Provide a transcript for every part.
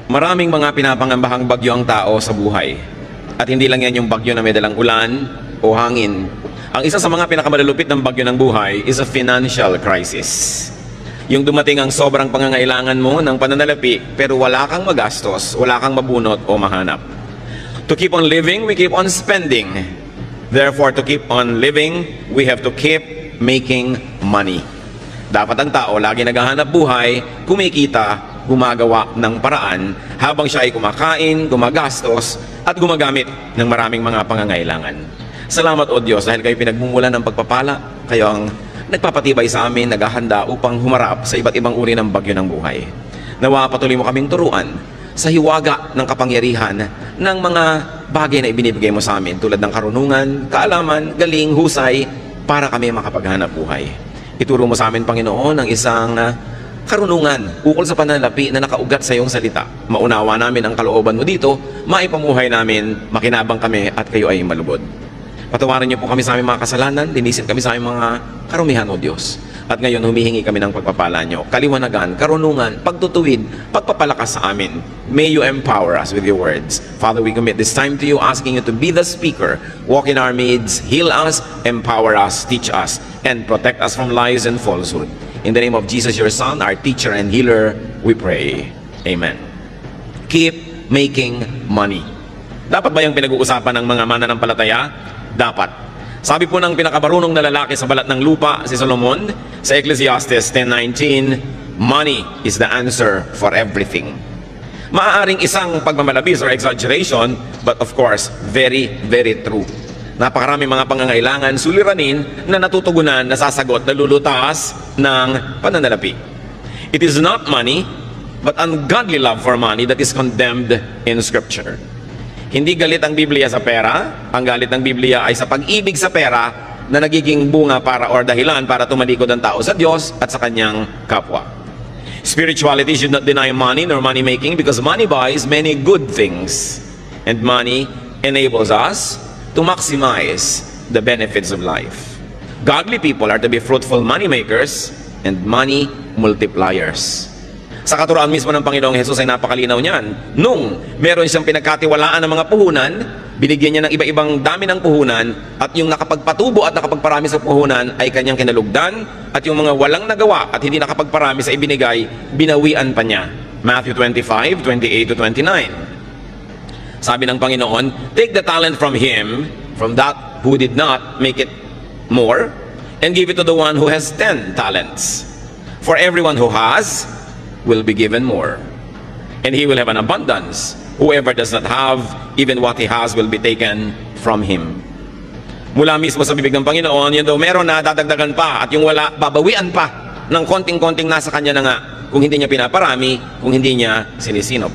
Maraming mga pinapangambahang bagyo ang tao sa buhay. At hindi lang yan yung bagyo na may dalang ulan o hangin. Ang isa sa mga pinakamalulupit ng bagyo ng buhay is a financial crisis. Yung dumating ang sobrang pangangailangan mo ng pananalapi pero wala kang magastos, wala kang mabunot o mahanap. To keep on living, we keep on spending. Therefore, to keep on living, we have to keep making money. Dapat ang tao lagi naghahanap buhay, kumikita, gumagawa ng paraan habang siya ay kumakain, gumagastos, at gumagamit ng maraming mga pangangailangan. Salamat o Diyos dahil kayo pinagmumulan ng pagpapala, kayo ang nagpapatibay sa amin, naghahanda upang humarap sa iba't ibang uri ng bagyo ng buhay. Nawa patuloy mo kaming turuan sa hiwaga ng kapangyarihan ng mga bagay na ibinibigay mo sa amin tulad ng karunungan, kaalaman, galing, husay para kami makapaghanap buhay. Ituro mo sa amin, Panginoon, ang isang karunungan ukol sa pananalapi na nakaugat sa iyong salita. Maunawa namin ang kalooban mo dito, maipamuhay namin, makinabang kami at kayo ay malubod. Patawarin niyo po kami sa aming mga kasalanan, linisin kami sa aming mga karumihan, O Diyos. At ngayon humihingi kami ng pagpapala niyo, kaliwanagan, karunungan, pagtutuwid, pagpapalakas sa amin. May you empower us with your words. Father, we commit this time to you, asking you to be the speaker. Walk in our midst, heal us, empower us, teach us, and protect us from lies and falsehood. In the name of Jesus, your Son, our teacher and healer, we pray. Amen. Keep making money. Dapat ba yung pinag-uusapan ng mga mananampalataya? Dapat. Sabi po ng pinakabarunong na lalaki sa balat ng lupa, si Solomon, sa Ecclesiastes 10:19, money is the answer for everything. Maaaring isang pagmamalabis or exaggeration, but of course, very, very true. Napakarami mga pangangailangan, suliranin na natutugunan, nasasagot, nalulutas ng pananalapi. It is not money, but ungodly love for money that is condemned in Scripture. Hindi galit ang Biblia sa pera, ang galit ng Biblia ay sa pag-ibig sa pera na nagiging bunga para or dahilan para tumalikod ang tao sa Diyos at sa kanyang kapwa. Spirituality should not deny money nor money making because money buys many good things and money enables us to maximize the benefits of life. Godly people are to be fruitful money makers and money multipliers. Sa katuroan mismo ng Panginoong Hesus ay napakalinaw niyan. Nung meron siyang pinagkatiwalaan ng mga puhunan, binigyan niya ng iba-ibang dami ng puhunan, at yung nakapagpatubo at nakapagparami sa puhunan ay kanyang kinalugdan, at yung mga walang nagawa at hindi nakapagparami sa ibinigay, binawian pa niya. Matthew 25:28-29. Sabi ng Panginoon, take the talent from him, from that who did not make it more, and give it to the one who has 10 talents. For everyone who has will be given more, and he will have an abundance. Whoever does not have, even what he has will be taken from him. Mula mismo sa bibig ng Panginoon, yun daw meron na dadagdagan pa, at yung wala, babawian pa ng konting-konting nasa kanya na nga, kung hindi niya pinaparami, kung hindi niya sinisinop.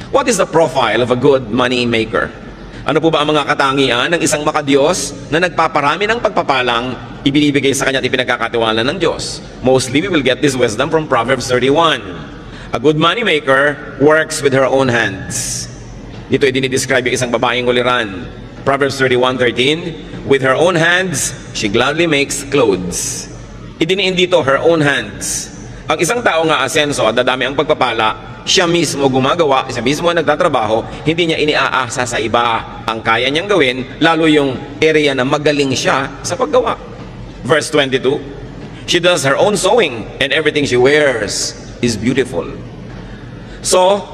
What is the profile of a good money maker? Ano po ba ang mga katangian ng isang makadiyos na nagpaparami ng pagpapalang ibinibigay sa kanya at ipinagkakatiwalaan ng Diyos? Mostly, we will get this wisdom from Proverbs 31. A good money maker works with her own hands. Dito ay dinidescribe yung isang babaeng uliran. Proverbs 31:13, with her own hands, she gladly makes clothes. Idiniin dito, her own hands. Ang isang tao nga asenso at dadami ang pagpapala, siya mismo gumagawa, siya mismo nagtatrabaho, hindi niya iniaasa sa iba. Ang kaya niyang gawin, lalo yung area na magaling siya sa paggawa. Verse 22, she does her own sewing and everything she wears is beautiful. So,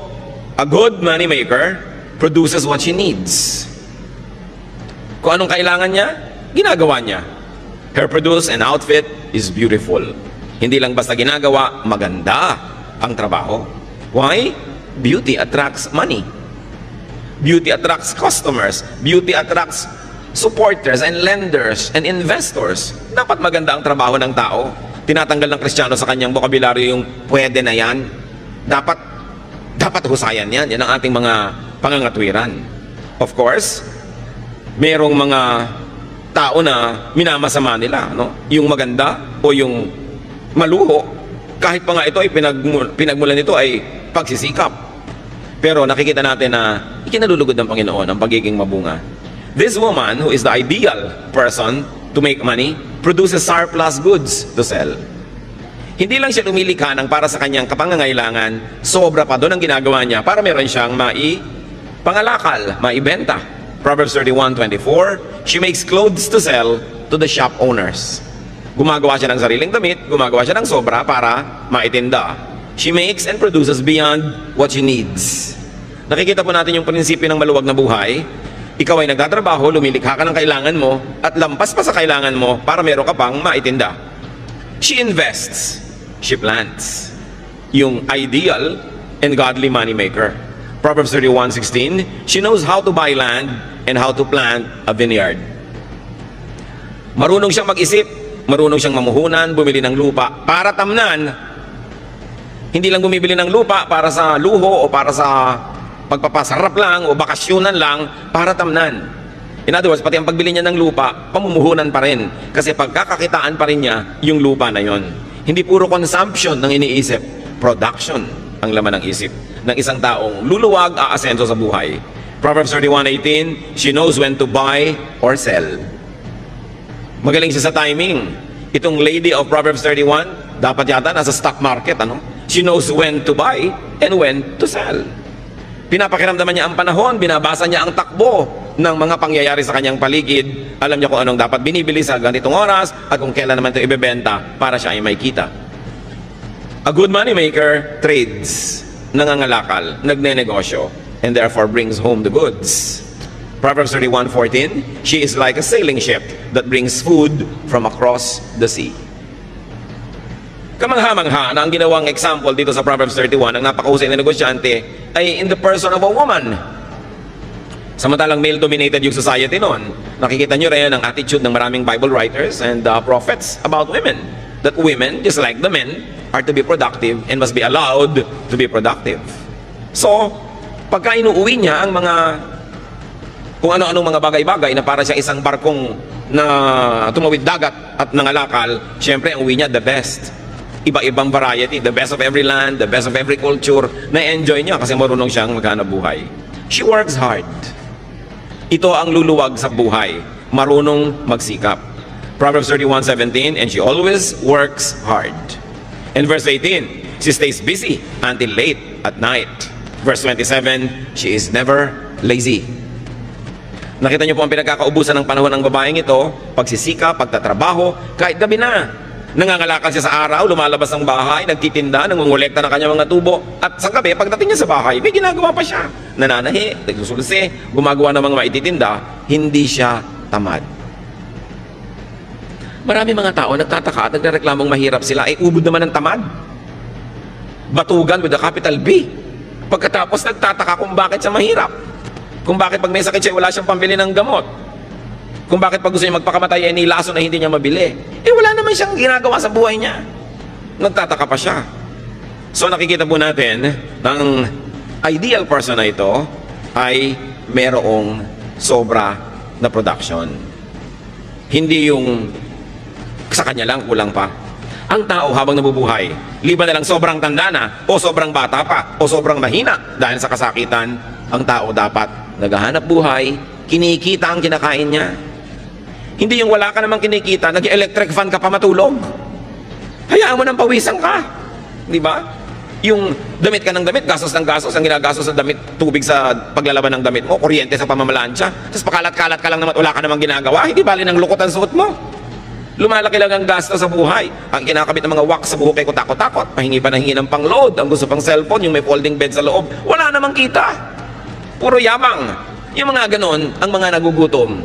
a good money maker produces what she needs. Kung anong kailangan niya, ginagawa niya. Her produce and outfit is beautiful. Hindi lang basta ginagawa, maganda ang trabaho. Why? Beauty attracts money. Beauty attracts customers. Beauty attracts supporters and lenders and investors. Dapat maganda ang trabaho ng tao. Tinatanggal ng Kristiyano sa kanyang bokabularyo yung pwede na yan. Dapat husayan yan. Yan ang ating mga pangangatwiran. Of course, merong mga tao na minamasama nila, no? Yung maganda o yung maluho, kahit pa nga ito ay pinagmulan nito ay pagsisikap. Pero nakikita natin na ikinalulugod ng Panginoon ang pagiging mabunga. This woman, who is the ideal person to make money, produces surplus goods to sell. Hindi lang siya lumilikha ng para sa kanyang kapangangailangan, sobra pa doon ang ginagawa niya para meron siyang pangalakal, maibenta. Proverbs 31:24, she makes clothes to sell to the shop owners. Gumagawa siya ng sariling damit, gumagawa siya ng sobra para maitinda. She makes and produces beyond what she needs. Nakikita po natin yung prinsipyo ng maluwag na buhay. Ikaw ay nagtatrabaho, lumilikha ka ng kailangan mo, at lampas pa sa kailangan mo para meron ka pang maitinda. She invests, she plants. Yung ideal and godly moneymaker. Proverbs 31:16, she knows how to buy land and how to plant a vineyard. Marunong siyang mag-isip, marunong siyang mamuhunan, bumili ng lupa para tamnan. Hindi lang bumibili ng lupa para sa luho o para sa pagpapasarap lang o bakasyonan lang, para tamnan. In other words, pati ang pagbili niya ng lupa, pamumuhunan pa rin. Kasi pagkakakitaan pa rin niya yung lupa na yon. Hindi puro consumption ng iniisip, production ang laman ng isip ng isang taong luluwag, aasenso sa buhay. Proverbs 31:18, she knows when to buy or sell. Magaling siya sa timing. Itong lady of Proverbs 31, dapat yata nasa stock market, ano? She knows when to buy and when to sell. Pinapakiramdaman niya ang panahon, binabasa niya ang takbo ng mga pangyayari sa kanyang paligid. Alam niya kung anong dapat binibili sa ganitong oras at kung kailan naman ito ibebenta para siya ay may kita. A good money maker trades, nangangalakal, nagnenegosyo, and therefore brings home the goods. Proverbs 31:14, she is like a sailing ship that brings food from across the sea. Kamangha-mangha na ang ginawang example dito sa Proverbs 31 ng napakahusay na negosyante ay in the person of a woman. Samantalang male-dominated yung society noon. Nakikita nyo rin ang attitude ng maraming Bible writers and prophets about women. That women, just like the men, are to be productive and must be allowed to be productive. So, pagka inuuwi niya ang mga kung ano-anong mga bagay-bagay na para siya isang barkong na tumawid dagat at nangalakal, syempre ang uwi niya the best. Iba-ibang variety, the best of every land, the best of every culture, na-enjoy niya kasi marunong siyang maghanap buhay. She works hard. Ito ang luluwag sa buhay, marunong magsikap. Proverbs 31:17, and she always works hard. And verse 18, she stays busy until late at night. Verse 27, she is never lazy. Nakita niyo po ang pinagkakaubusan ng panahon ng babaeng ito, pagsisika, pagtatrabaho, kahit gabi na. Nangangalakal siya sa araw, lumalabas ng bahay, nagtitinda, nangungulekta ng kanyang mga tubo. At sa gabi, pagdating niya sa bahay, may ginagawa pa siya. Nananahi, nagsusulse, gumagawa ng mga maititinda, hindi siya tamad. Marami mga tao nagtataka at nagreklamong mahirap sila, ay ubod naman ng tamad. Batugan with a capital B. Pagkatapos nagtataka kung bakit siya mahirap. Kung bakit pag may sakit siya, wala siyang pambili ng gamot. Kung bakit pag gusto niya magpakamatay ay nilaso na hindi niya mabili. Wala naman siyang ginagawa sa buhay niya. Nagtataka pa siya. So nakikita po natin ng ideal person na ito ay merong sobra na production. Hindi yung sa kanya lang, kulang pa. Ang tao habang nabubuhay, liban na lang sobrang tanda na, o sobrang bata pa, o sobrang mahina dahil sa kasakitan, ang tao dapat naghahanap buhay, kinikita ang kinakain niya. Hindi yung wala ka namang kinikita, nag-electric fan ka pa matulog. Hayaan mo nang pawisan ka. Di ba? Yung damit ka ng damit, gastos ng gastos, ang ginagastos sa damit, tubig sa paglalaban ng damit mo, kuryente sa pamamalansya, tapos pakalat-kalat ka lang naman, wala ka namang ginagawa, hindi bali ng lukot ang suot mo. Lumalaki lang ang gasto sa buhay. Ang kinakabit ng mga wax sa buhok ay kutakot-takot, pahingi pa ng hingi ng pang-load, ang gusto pang cellphone, yung may folding bed sa loob, wala namang kita. Puro yamang. Yung mga ganon, ang mga nagugutom.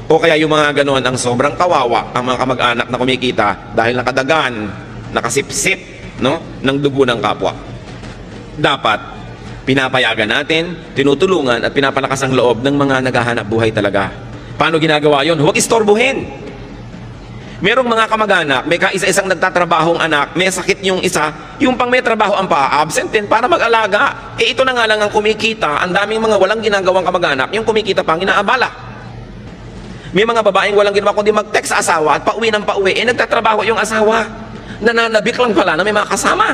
O kaya yung mga ganon, ang sobrang kawawa, ang mga kamag-anak na kumikita dahil nakadagan, nakasipsip, no, ng dugo ng kapwa. Dapat, pinapayagan natin, tinutulungan at pinapalakas ang loob ng mga naghahanap buhay talaga. Paano ginagawa yun? Huwag istorbohin. Merong mga kamag-anak, may kaisa-isang nagtatrabahong anak, may sakit yung isa, yung pang may trabaho ang pa-absent din para mag-alaga. Ito na nga lang ang kumikita, ang daming mga walang ginagawang kamag-anak, yung kumikita pang inaabala. May mga babaeng walang ginawa kundi mag-text sa asawa at pauwi ng pauwi, nagtatrabaho yung asawa. Nananabik lang pala na may mga kasama.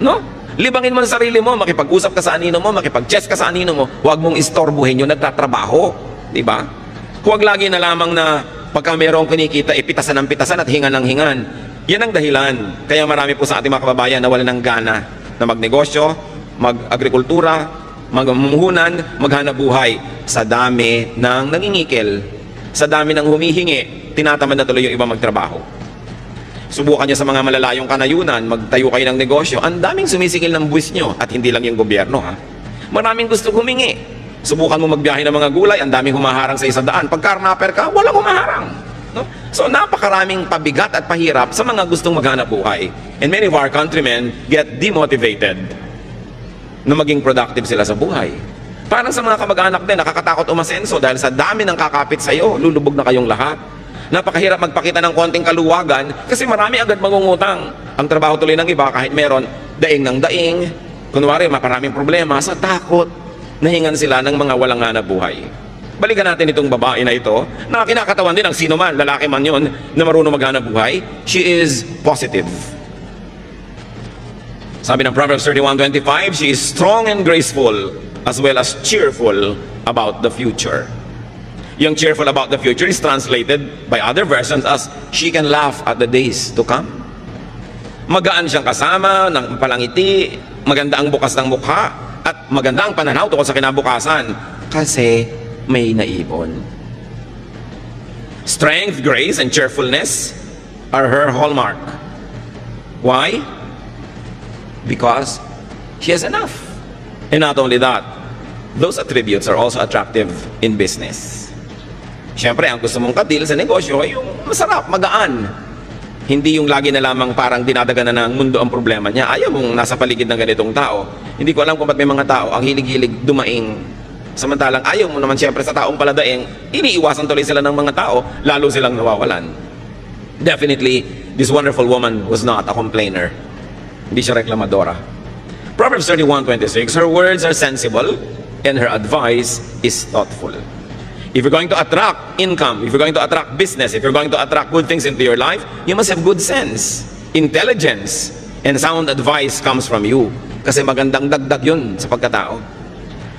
No? Libangin mo sa sarili mo, makipag-usap ka sa anino mo, makipag-chess ka sa anino mo, huwag mong istorbuhin yung nagtatrabaho. Diba? Huwag lagi na lamang na pagka mayroong kinikita, ipitasan ng pitasan at hingan ng hingan. Yan ang dahilan. Kaya marami po sa ating mga kababayan na wala ng gana na magnegosyo, mag-agrikultura, magmumuhunan, maghanap buhay sa dami ng nangingikil, sa dami ng humihingi, tinatamad na tuloy yung iba magtrabaho. Subukan nyo sa mga malalayong kanayunan, magtayo kayo ng negosyo, ang daming sumisikil ng buwis nyo, at hindi lang yung gobyerno, ha. Maraming gusto humingi. Subukan mo magbiyahe ng mga gulay, ang daming humaharang sa 100. Pag karnaper ka, walang humaharang. No? So napakaraming pabigat at pahirap sa mga gustong maghanap buhay. And many of our countrymen get demotivated na maging productive sila sa buhay. Parang sa mga kamag-anak din, nakakatakot umasenso dahil sa dami ng kakapit sa iyo, lulubog na kayong lahat. Napakahirap magpakita ng konting kaluwagan kasi marami agad mangungutang. Ang trabaho tuloy ng iba kahit meron daing ng daing, kunwari maraming problema sa takot, nahingan sila ng mga walang hanap buhay. Balikan natin itong babae na ito na kinakatawan din ng sino man, lalaki man yon, na marunong maghanap buhay. She is positive. Sabi ng Proverbs 31:25, she is strong and graceful as well as cheerful about the future. Yung cheerful about the future is translated by other versions as she can laugh at the days to come. Magaan siyang kasama, ng palangiti, maganda ang bukas ng mukha, at maganda ang pananaw tungkol sa kinabukasan kasi may naipon. Strength, grace, and cheerfulness are her hallmark. Why? Because she has enough. And not only that, those attributes are also attractive in business. Siyempre, ang gusto mong kadil sa negosyo ay yung masarap, magaan. Hindi yung lagi na lamang parang dinadagan na ng mundo ang problema niya. Ayaw mong nasa paligid ng ganitong tao. Hindi ko alam kung ba't may mga tao ang hilig-hilig dumaing. Samantalang ayaw mo naman siyempre sa taong paladaing, iniiwasan tuloy sila ng mga tao, lalo silang nawawalan. Definitely, this wonderful woman was not a complainer. Hindi siya reklamadora. Proverbs 31:26, her words are sensible and her advice is thoughtful. If you're going to attract income, if you're going to attract business, if you're going to attract good things into your life, you must have good sense, intelligence, and sound advice comes from you. Kasi magandang dagdag yun sa pagkatao.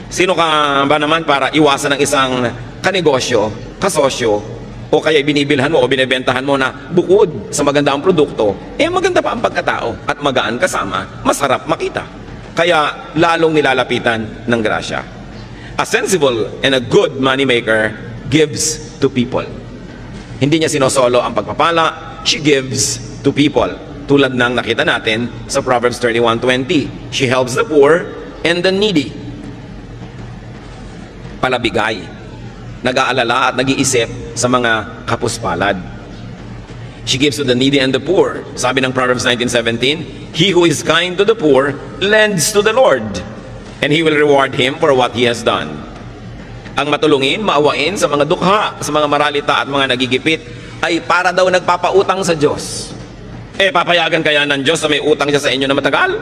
Sino ka ba naman para iwasan ng isang kanegosyo, kasosyo, o kaya binibilhan mo o binibentahan mo na bukod sa maganda ang produkto, maganda pa ang pagkatao at magaan kasama, masarap makita. Kaya lalong nilalapitan ng grasya. A sensible and a good moneymaker gives to people. Hindi niya sinosolo ang pagpapala, she gives to people. Tulad ng nakita natin sa Proverbs 31:20. She helps the poor and the needy. Palabigay. Nag-aalala at nag-iisip sa mga kapuspalad. She gives to the needy and the poor. Sabi ng Proverbs 19:17, he who is kind to the poor lends to the Lord, and He will reward him for what he has done. Ang matulungin, maawain sa mga dukha, sa mga maralita at mga nagigipit, ay para daw nagpapautang sa Diyos. Papayagan kaya ng Diyos na may utang siya sa inyo na matagal?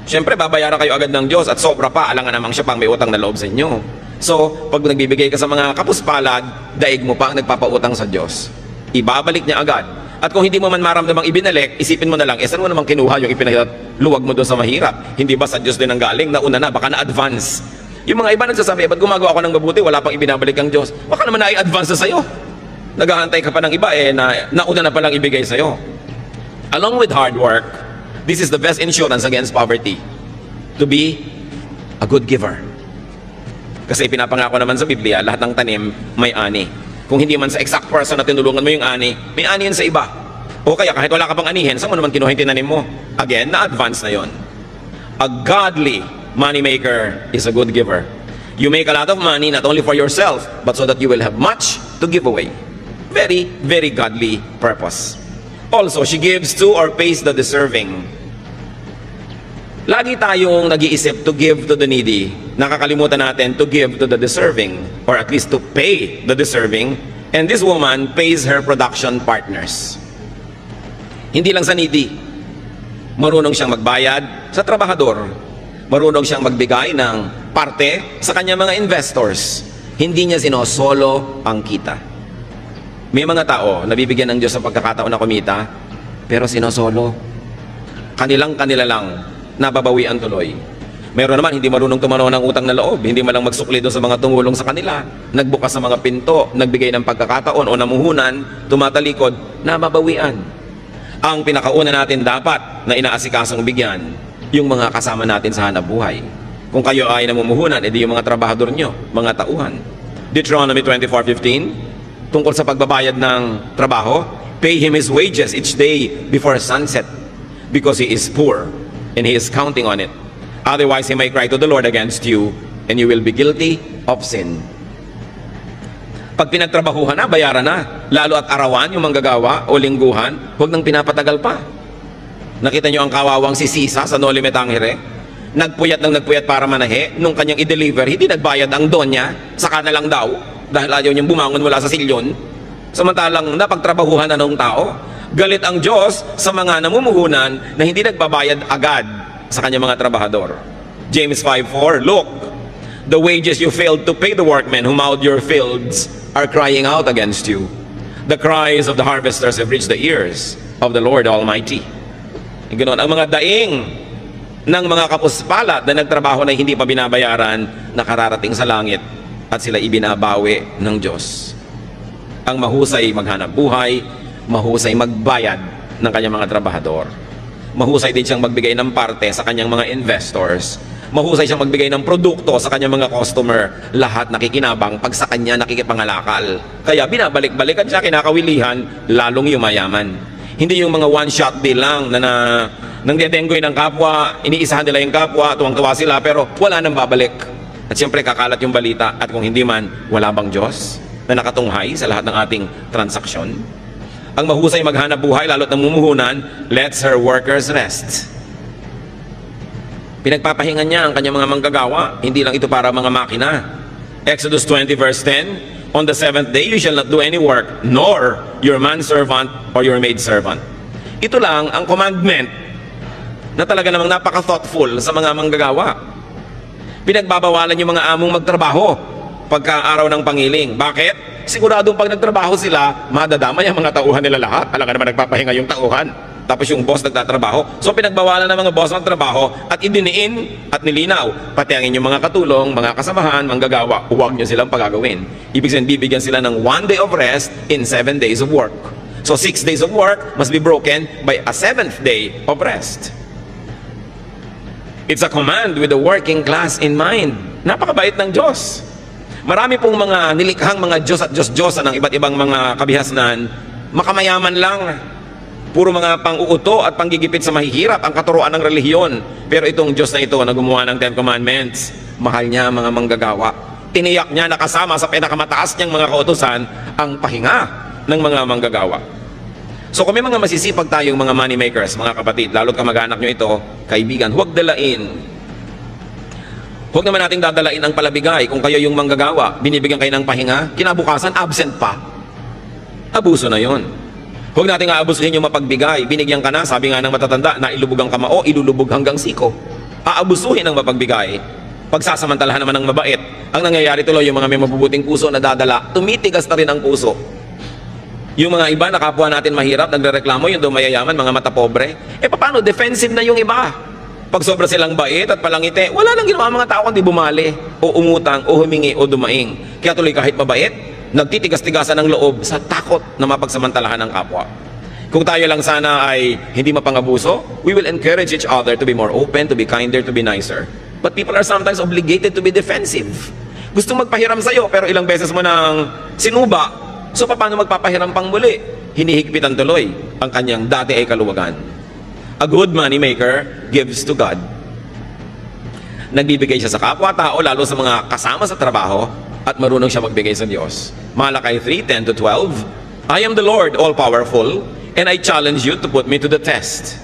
Siyempre, babayaran kayo agad ng Diyos at sobra pa, alangan namang siya pang may utang na loob sa inyo. So, pag nagbibigay ka sa mga kapuspalad, daig mo pa ang nagpapautang sa Diyos. Ibabalik niya agad. At kung hindi mo man maramdamang ibinalik, isipin mo na lang, saan mo namang kinuha yung ipinaluwag mo doon sa mahirap? Hindi ba sa Diyos din ang galing? Nauna na, baka na-advance. Yung mga iba nagsasabi, ba't gumagawa ako ng mabuti, wala pang ibinabalik ang Diyos? Baka naman na-advance na sa'yo. Naghahantay ka pa ng iba, nauna na palang ibigay sa'yo. Along with hard work, this is the best insurance against poverty. To be a good giver. Kasi pinapangako naman sa Biblia, lahat ng tanim may ani. Kung hindi man sa exact person na tinulungan mo yung ani, may ani yan sa iba. O kaya kahit wala ka pang anihin, saan mo naman kinuha yung tinanim mo? Again, na-advance na yon. A godly moneymaker is a good giver. You make a lot of money not only for yourself, but so that you will have much to give away. Very, very godly purpose. Also, she gives to or pays the deserving. Lagi tayong nag-iisip to give to the needy. Nakakalimutan natin to give to the deserving, or at least to pay the deserving. And this woman pays her production partners. Hindi lang sa needy. Marunong siyang magbayad sa trabahador. Marunong siyang magbigay ng parte sa kanyang mga investors. Hindi niya sinosolo ang kita. May mga tao nabibigyan ng Diyos sa pagkakataon na kumita, pero sinosolo. Kanila lang nababawian tuloy. Meron naman hindi marunong tumanaw ng utang na loob, hindi man lang magsukli doon sa mga tumulong sa kanila, nagbukas sa mga pinto, nagbigay ng pagkakataon o namuhunan, tumatalikod, nababawian. Ang pinakauna natin dapat na inaasikasong bigyan, yung mga kasama natin sa hanap buhay. Kung kayo ay namumuhunan, edi yung mga trabahador nyo, mga tauhan. Deuteronomy 24:15, tungkol sa pagbabayad ng trabaho, pay him his wages each day before sunset, because he is poor, and he is counting on it. Otherwise, he may cry to the Lord against you, and you will be guilty of sin. Pag pinagtrabahuhan na, bayaran na. Lalo at arawan, yung manggagawa o lingguhan, huwag nang pinapatagal pa. Nakita nyo ang kawawang si Sisa sa No Limit Tangere? Nagpuyat para manahe. Nung kanyang i-deliver, hindi nagbayad ang donya. Saka na lang daw, dahil ayaw niyang bumangon mula sa silyon. Samantalang napagtrabahuhan na ng tao. Galit ang Diyos sa mga namumuhunan na hindi nagbabayad agad sa kanyang mga trabahador. James 5:4, look, the wages you failed to pay the workmen who mowed your fields are crying out against you. The cries of the harvesters have reached the ears of the Lord Almighty. Ganoon, ang mga daing ng mga kapuspalat na nagtrabaho na hindi pa binabayaran, nakararating sa langit at sila ibinabawi ng Diyos. Ang mahusay maghanap buhay, mahusay magbayad ng kanyang mga trabahador. Mahusay din siyang magbigay ng parte sa kanyang mga investors. Mahusay siyang magbigay ng produkto sa kanyang mga customer. Lahat nakikinabang pag sa kanya nakikipangalakal. Kaya binabalik-balikan siya, kinakawilihan, lalong yumayaman. Hindi yung mga one-shot deal lang na nang dedenggoy ng kapwa, iniisahan nila yung kapwa, tuwang-tuwa sila, pero wala nang babalik. At siyempre kakalat yung balita, at kung hindi man, wala bang Diyos na nakatunghay sa lahat ng ating transaksyon? Ang mahusay maghanap buhay, lalo't namumuhunan, lets her workers rest. Pinagpapahingan niya ang kanyang mga manggagawa, hindi lang ito para mga makina. Exodus 20:10, on the seventh day you shall not do any work, nor your manservant or your maidservant. Ito lang ang commandment na talaga namang napaka-thoughtful sa mga manggagawa. Pinagbabawalan yung mga among magtrabaho pagka araw ng pangiling. Bakit? Siguradong pag nagtrabaho sila, madadamay ang mga tauhan nila lahat. Alam ka naman nagpapahinga yung tauhan. Tapos yung boss nagtatrabaho. So pinagbawalan ng mga boss ng trabaho at idiniin at nilinaw. Pati ang inyong mga katulong, mga kasamahan, manggagawa, huwag nyo silang pagagawin. Ibig sabihin, bibigyan sila ng 1 day of rest in 7 days of work. So 6 days of work must be broken by a 7th day of rest. It's a command with the working class in mind. Napakabait ng Diyos. Marami pong mga nilikhang mga Diyos at Diyos-Diyosan ng iba't ibang mga kabihasnan, makamayaman lang. Puro mga pang-uuto at panggigipit sa mahihirap ang katuruan ng relihiyon. Pero itong Diyos na ito na gumawa ng 10 Commandments, mahal niya mga manggagawa. Tiniyak niya na kasama sa pinakamataas niyang mga kautusan ang pahinga ng mga manggagawa. So kung may mga masisipag tayong mga money makers, mga kapatid, lalo't kamag-anak nyo ito, kaibigan, huwag dalain. Huwag naman nating dadalain ang palabigay. Kung kayo yung manggagawa, binibigyan kayo ng pahinga, kinabukasan, absent pa. Abuso na yon. Huwag nating aabusuhin yung mapagbigay. Binigyan ka na, sabi nga ng matatanda, na ilubog ang kamao, ilulubog hanggang siko. Aabusuhin ang mapagbigay. Pagsasamantalahan naman ng mabait. Ang nangyayari tuloy, yung mga may mabubuting puso na dadala, tumitigas na rin ang puso. Yung mga iba, nakapwa natin mahirap, nagrereklamo, yung mayayaman, mga mata pobre. Paano? Defensive na yung iba. Pag sobra silang bait at palangiti, wala nang ginawa mga tao kundi bumali, o umutang, o humingi, o dumaing. Kaya tuloy kahit mabait, nagtitigas-tigasan ng loob sa takot na mapagsamantalahan ng kapwa. Kung tayo lang sana ay hindi mapangabuso, we will encourage each other to be more open, to be kinder, to be nicer. But people are sometimes obligated to be defensive. Gustong magpahiram sa'yo, pero ilang beses mo nang sinuba. So paano magpapahiram pang muli? Hinihigpitan tuloy ang kanyang dati ay kaluwagan. A good money maker gives to God. Nagbibigay siya sa kapwa-tao, lalo sa mga kasama sa trabaho, at marunong siya magbigay sa Diyos. Malakay 3:10-12, I am the Lord, all-powerful, and I challenge you to put me to the test.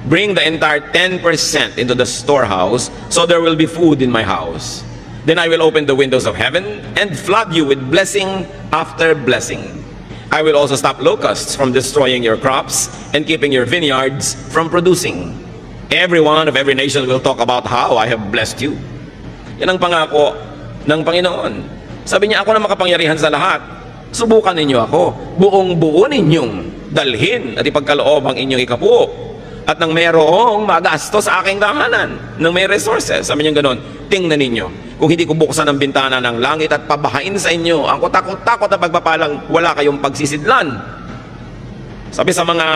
Bring the entire 10% into the storehouse, so there will be food in my house. Then I will open the windows of heaven and flood you with blessing after blessing. I will also stop locusts from destroying your crops and keeping your vineyards from producing. Everyone of every nation will talk about how I have blessed you. Yan ang pangako ng Panginoon. Sabi niya, ako na makapangyarihan sa lahat. Subukan ninyo ako. Buong-buo ninyong dalhin at ipagkaloob ang inyong ikapuo. At nang mayroong magasto sa aking tahanan, nang may resources. Sabi niya ganoon, tingnan ninyo. Kung hindi ko buksan ang bintana ng langit at pabahain sa inyo, ang takot-takot na pagpapalang wala kayong pagsisidlan. Sabi sa mga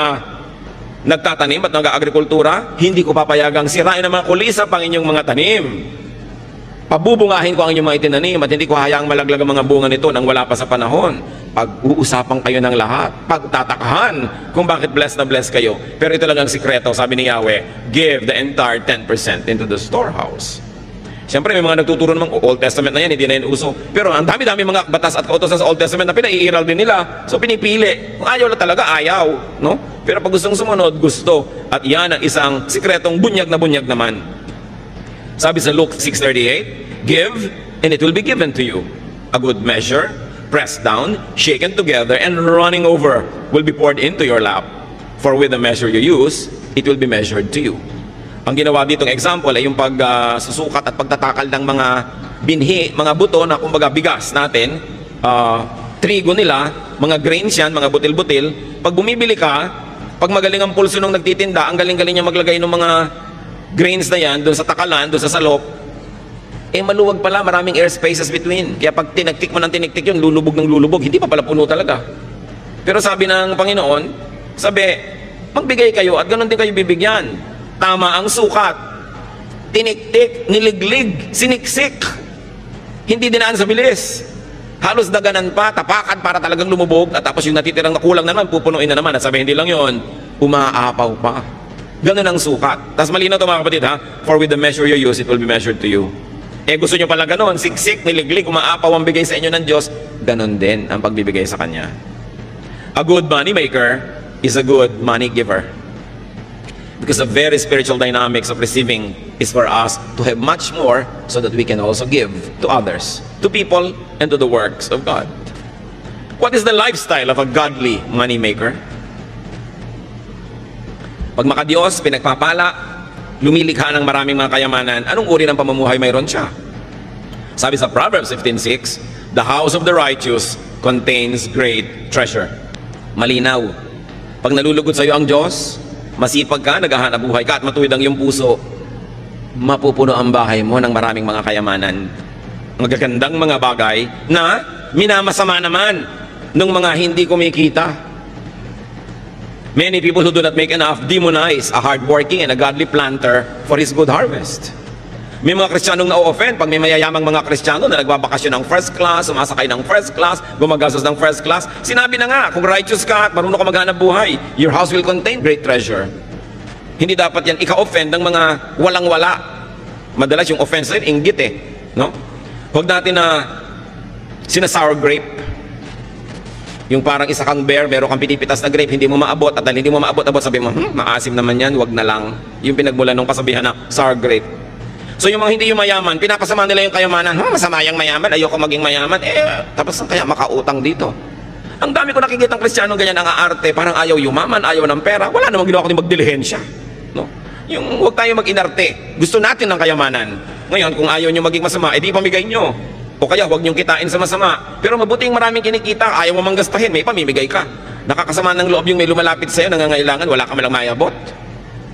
nagtatanim at nag-agrikultura, hindi ko papayagang sirain ang mga kulisa pang inyong mga tanim. Pabubungahin ko ang inyong mga itinanim at hindi ko hayaang malaglag ang mga bunga nito nang wala pa sa panahon. Pag-uusapan kayo ng lahat, pagtatakhan kung bakit blessed na blessed kayo. Pero ito lang ang sikreto, sabi ni Yahweh, give the entire 10% into the storehouse. Siyempre may mga nagtuturo ng Old Testament na yan, hindi na yun uso. Pero ang dami-dami mga batas at kautosan sa Old Testament na pinaiiral din nila. So pinipili. Kung ayaw na talaga, ayaw. No? Pero pag gustong sumunod, gusto. At yan ang isang sikretong bunyag naman. Sabi sa Luke 6:38, give and it will be given to you. A good measure, pressed down, shaken together, and running over will be poured into your lap. For with the measure you use, it will be measured to you. Ang ginawa ditong example ay yung pagsusukat at pagtatakal ng mga binhi, mga buto na kumbaga bigas natin, trigo nila, mga grains yan, mga butil-butil. Pag bumibili ka, pag magaling ang pulso nung nagtitinda, ang galing-galing niya maglagay ng mga grains na yan, doon sa takalan, doon sa salop, maluwag pala, maraming air spaces between. Kaya pag tinagtik mo ng tinigtik yun, lulubog ng lulubog, hindi pa pala puno talaga. Pero sabi ng Panginoon, magbigay kayo at ganun din kayo bibigyan. Tama ang sukat. Tiniktik, niliglig, siniksik. Hindi dinaan sa bilis. Halos daganan pa, tapakan para talagang lumubog, at tapos yung natitirang nakulang na naman, pupunuin na naman. At sabi, hindi lang yun, umaapaw pa. Ganun ang sukat. Tapos malinaw ito mga kapatid ha, for with the measure you use, it will be measured to you. Gusto nyo pala ganun, siksik, niliglig, umaapaw ang bigay sa inyo ng Diyos, ganun din ang pagbibigay sa Kanya. A good money maker is a good money giver. Because the very spiritual dynamics of receiving is for us to have much more so that we can also give to others, to people, and to the works of God. What is the lifestyle of a godly money maker? Pag makadiyos, pinagpapala, lumilikha ng maraming mga kayamanan, anong uri ng pamumuhay mayroon siya? Sabi sa Proverbs 15:6, the house of the righteous contains great treasure. Malinaw. Pag nalulugod sa iyo ang Diyos, masipag ka, naghahanap buhay ka, at matuwid ang iyong puso, mapupuno ang bahay mo ng maraming mga kayamanan. Magagandang mga bagay na minamasama naman ng mga hindi kumikita. Many people who do not make enough demonize a hardworking and a godly planter for his good harvest. May mga Kristiyanong na-offend pag may mayayamang mga Kristiyano na nagbabakasyon ng first class, sumasakay ng first class, gumagastos ng first class. Sinabi na nga, kung righteous ka at marunong ka maghanap buhay, your house will contain great treasure. Hindi dapat yan ika-offend ng mga walang-wala. Madalas yung offense rin, inggit no? Huwag natin na sina-sour grape. Yung parang isa kang bear, meron kang pinipitas na grape, hindi mo maabot, at dahil hindi mo maabot-abot, sabi mo, maasim naman yan, wag na lang. Yung pinagmula nung kasabihan na sour grape. So yung mga hindi yung mayaman, pinapasama nila yung kayamanan, masama yung mayaman, ayoko maging mayaman, tapos kaya makautang dito. Ang dami ko nakikita ng Kristiyano ganyan ang aarte, parang ayaw yumaman, ayaw ng pera, wala namang ginawa kundi magdilihensya. No? Yung huwag tayo mag-inarte, gusto natin ng kayamanan. Ngayon, kung ayaw nyo maging masama, di pamigay nyo. O kaya huwag niyong kitain sa masama. Pero mabuting maraming kinikita, ayaw mo manggastahin, may pamimigay ka. Nakakasama ng loob yung may lumalapit sa'yo, nangangailangan, wala ka malang mayabot.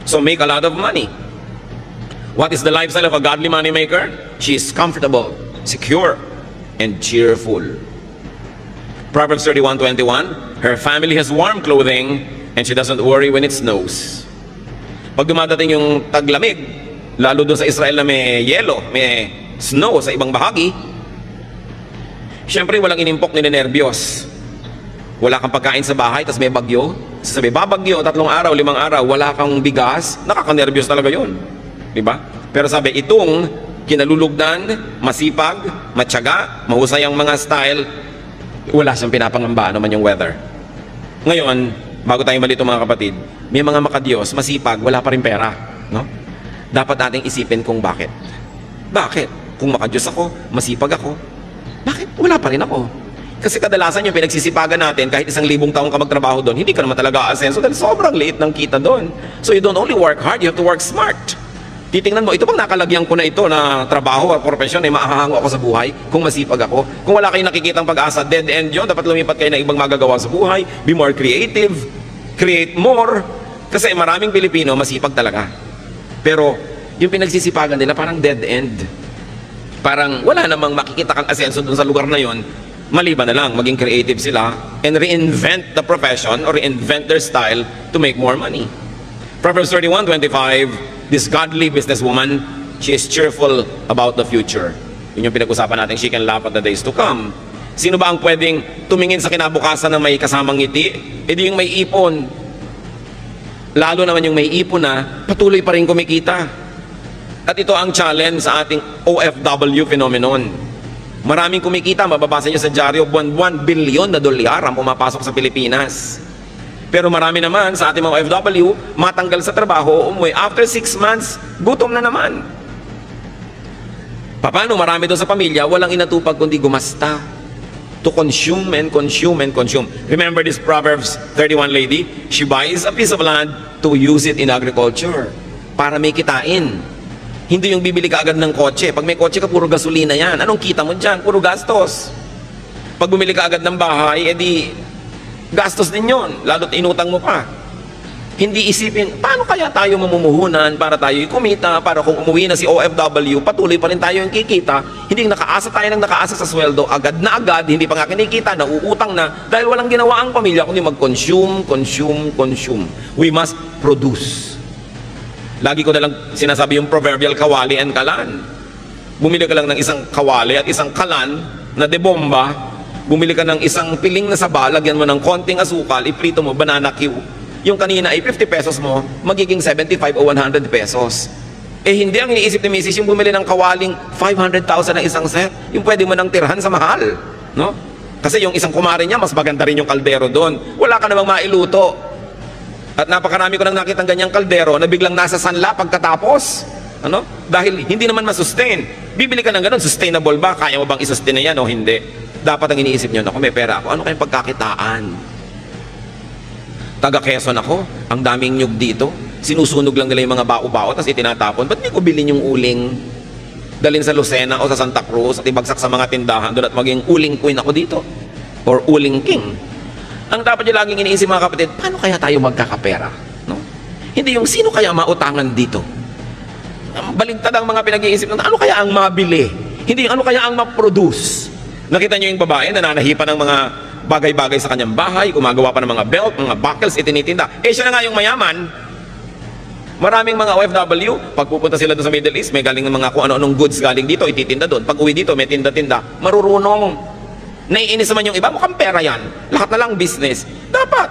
So make a lot of money. What is the lifestyle of a godly money maker? She is comfortable, secure, and cheerful. Proverbs 31:21, her family has warm clothing, and she doesn't worry when it snows. Pag dumadating yung taglamig, lalo doon sa Israel na may yelo, may snow sa ibang bahagi, siyempre, walang inimpok ni nervyos. Wala kang pagkain sa bahay, tapos may bagyo. Sabi, babagyo, 3 araw, 5 araw, wala kang bigas, nakaka-nervyos talaga yun. Diba? Pero sabi, itong kinalulugdan, masipag, matyaga, mahusay ang mga style, wala siyang pinapangamba naman yung weather. Ngayon, bago tayo malito mga kapatid, may mga makadiyos, masipag, wala pa rin pera. No? Dapat nating isipin kung bakit. Bakit? Kung makadiyos ako, masipag ako, bakit? Wala pa rin ako. Kasi kadalasan yung pinagsisipagan natin, kahit 1,000 taong ka magtrabaho doon, hindi ka naman talaga aasenso dahil sobrang liit ng kita doon. So you don't only work hard, you have to work smart. Titingnan mo, ito bang nakalagyan ko na ito na trabaho o profesyon ay maahango ako sa buhay kung masipag ako? Kung wala kayong nakikitang pag-asa, dead end yun, dapat lumipat kayo na ibang magagawa sa buhay, be more creative, create more. Kasi maraming Pilipino masipag talaga. Pero yung pinagsisipagan nila parang dead end. Parang wala namang makikita kang asenso dun sa lugar na yon, maliban na lang maging creative sila and reinvent the profession or reinvent their style to make more money. Proverbs 31:25, this godly businesswoman, she is cheerful about the future. Yun yung pinag-usapan natin, she can laugh at the days to come. Sino ba ang pwedeng tumingin sa kinabukasan na may kasamang ngiti? E di yung may ipon. Lalo naman yung may ipon na patuloy pa rin kumikita. At ito ang challenge sa ating OFW phenomenon. Maraming kumikita, mababasa nyo sa dyaryo, buwan-buwan, bilyon na dolyar ang pumapasok sa Pilipinas. Pero marami naman sa ating mga OFW, matanggal sa trabaho, umuwi. After 6 months, gutom na naman. Paano marami doon sa pamilya, walang inatupag kundi gumasta. To consume and consume and consume. Remember this Proverbs 31 lady? She buys a piece of land to use it in agriculture. Para may kitain. Hindi yung bibili ka agad ng kotse. Pag may kotse ka, puro gasolina yan. Anong kita mo dyan? Puro gastos. Pag bumili ka agad ng bahay, edi gastos din yun. Lalo't inutang mo pa. Hindi isipin, paano kaya tayo mamumuhunan para tayo kumita, para kung umuwi na si OFW, patuloy pa rin tayo yung kikita. Hindi nakaasa tayo ng nakaasa sa sweldo, agad na agad, hindi pa nga kinikita, nauutang na, dahil walang ginawa ang pamilya, kundi mag-consume, consume, consume. We must produce. Lagi ko na lang sinasabi yung proverbial kawali and kalan. Bumili ka lang ng isang kawali at isang kalan na debomba, bumili ka ng isang piling na saba, lagyan mo ng konting asukal, iprito mo, banana Q. Yung kanina ay 50 pesos mo, magiging 75 o 100 pesos. Eh hindi ang iniisip ni Mrs. yung bumili ng kawaling 500,000 na isang set, yung pwede mo nang tirhan sa mahal. No? Kasi yung isang kumare niya, mas maganda rin yung kaldero doon. Wala ka namang mailuto. At napakarami ko nang nakitang ganyang kaldero na biglang nasa sanla pagkatapos. Ano? Dahil hindi naman masustain. Bibili ka ng ganun, sustainable ba? Kaya mo bang isustain na yan o hindi? Dapat ang iniisip nyo, naku may pera ako, ano kayong pagkakitaan? Taga Quezon ako, ang daming nyug dito. Sinusunog lang nila yung mga bao-bao, tapos itinatapon. Ba't di ko bilhin yung uling? Dalhin sa Lucena o sa Santa Cruz at ibagsak sa mga tindahan doon at maging uling queen ako dito. Or uling king. Ang dapat nyo laging iniisip mga kapatid, paano kaya tayo magkakapera? No? Hindi yung sino kaya mautangan dito. Baligtad ang mga pinag-iisip ng ano kaya ang mabili? Hindi yung ano kaya ang ma-produce. Nakita nyo yung babae na nanahipan ng mga bagay-bagay sa kanyang bahay, gumagawa pa ng mga belt, mga buckles, itinitinda. Eh siya na nga yung mayaman. Maraming mga OFW, pag pupunta sila doon sa Middle East, may galing ng mga kung ano-anong goods galing dito, ititinda doon. Pag uwi dito, may tinda-tinda. Marurunong. Naiinis naman yung iba, mukhang pera yan. Lahat na lang business. Dapat.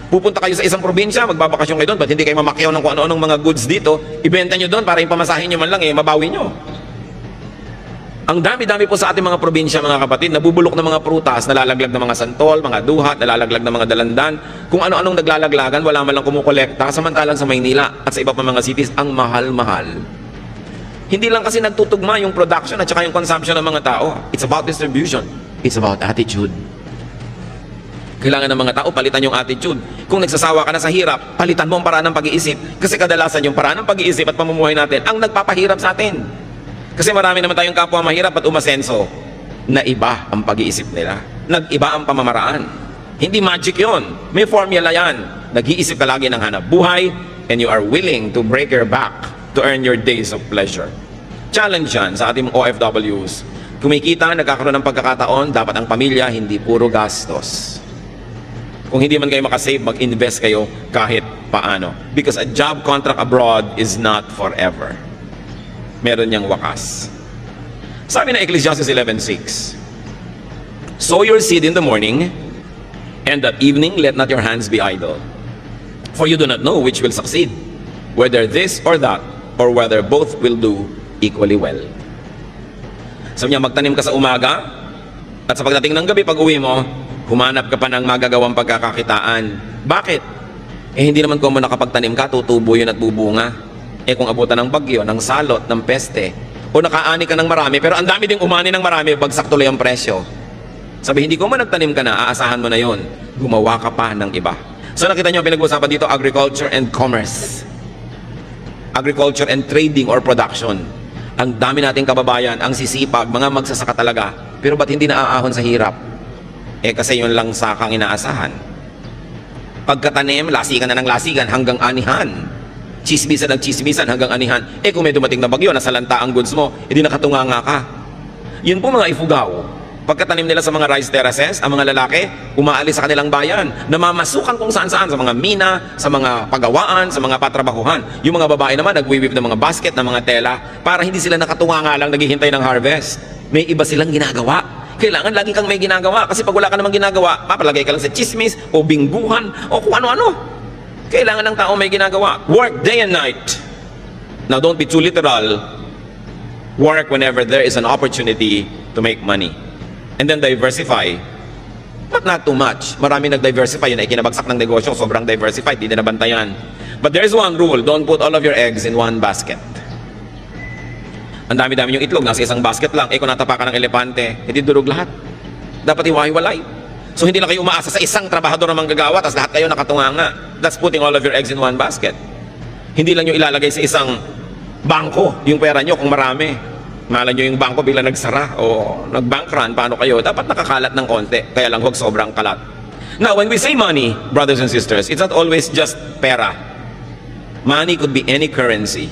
Pupunta kayo sa isang probinsya, magbabakasyon kayo doon, ba't hindi kayo mamakyaw ng kung ano-anong mga goods dito, ibenta nyo doon para yung pamasahin nyo man lang, mabawi nyo. Ang dami-dami po sa ating mga probinsya, mga kapatid, nabubulok ng mga prutas, nalalaglag ng mga santol, mga duhat, nalalaglag ng mga dalandan, kung ano-anong naglalaglagan, wala man lang kumukolekta, samantalang sa Maynila at sa iba pa mga cities, ang mahal-mahal. Hindi lang kasi nagtutugma yung production at saka yung consumption ng mga tao. It's about distribution. It's about attitude. Kailangan ng mga tao, palitan yung attitude. Kung nagsasawa ka na sa hirap, palitan mo ang paraan ng pag-iisip. Kasi kadalasan yung paraan ng pag-iisip at pamumuhay natin ang nagpapahirap sa atin. Kasi marami naman tayong kapwa mahirap at umasenso na iba ang pag-iisip nila. Nag-iba ang pamamaraan. Hindi magic yon. May formula yan. Nag-iisip ka lagi ng hanap buhay and you are willing to break your back to earn your days of pleasure. Challenge yan sa ating OFWs. Kumikita, nagkakaroon ng pagkakataon, dapat ang pamilya hindi puro gastos. Kung hindi man kayo makasave, mag-invest kayo kahit paano. Because a job contract abroad is not forever. Meron niyang wakas. Sabi na Ecclesiastes 11:6, sow your seed in the morning, and at evening let not your hands be idle. For you do not know which will succeed, whether this or that, or whether both will do equally well. Sabi niya, magtanim ka sa umaga, at sa pagdating ng gabi, pag uwi mo, humanap ka pa ng magagawang pagkakakitaan. Bakit? Eh hindi naman kung nakapagtanim ka, tutubo yun at bubunga. Eh kung abutan ng bagyo, ng salot, ng peste, o nakaani ka ng marami, pero ang dami ding umani ng marami, bagsak tuloy ang presyo. Sabi, hindi ko man nagtanim ka na, aasahan mo na yon. Gumawa ka pa ng iba. So nakita nyo, pinag-uusapan dito, agriculture and commerce. Agriculture and trading or production. Ang dami nating kababayan, ang sisipag, mga magsasaka talaga, pero ba't hindi naaahon sa hirap? Eh kasi yun lang sakang inaasahan. Pagkatanim, lasigan na ng lasigan hanggang anihan. Chismisan ng chismisan hanggang anihan. Eh kung may dumating na bagyo, nasalanta ang goods mo, hindi nakatunganga ka. Yun po mga ifugaw. Pagkatanim nila sa mga rice terraces, ang mga lalaki, umaalis sa kanilang bayan, namamasukan kung saan-saan, sa mga mina, sa mga pagawaan, sa mga patrabahuhan. Yung mga babae naman, nagwiwip ng mga basket, ng mga tela, para hindi sila nakatunga nga lang naghihintay ng harvest. May iba silang ginagawa. Kailangan lagi kang may ginagawa, kasi pag wala ka namang ginagawa, papalagay ka lang sa chismis, o bingguhan, o kung ano-ano. Kailangan ng tao may ginagawa. Work day and night. Now, don't be too literal. Work whenever there is an opportunity to make money. And then diversify. But not too much. Marami nag-diversify. Yun ay kinabagsak ng negosyo. Sobrang diversified. Di na nabantayan. But there is one rule. Don't put all of your eggs in one basket. Ang dami-dami yung itlog. Nasa isang basket lang. Kung natapakan ng elepante, hindi durog lahat. Dapat iwahiwalay. So hindi lang kayo umaasa sa isang trabahador na manggagawa, tapos lahat kayo nakatunganga. That's putting all of your eggs in one basket. Hindi lang yung ilalagay sa isang bangko yung pera nyo kung marami. Malan nyo yung bangko bigla nagsara o nag-bank run, paano kayo? Dapat nakakalat ng konti, kaya lang huwag sobrang kalat. Now, when we say money, brothers and sisters, it's not always just pera. Money could be any currency.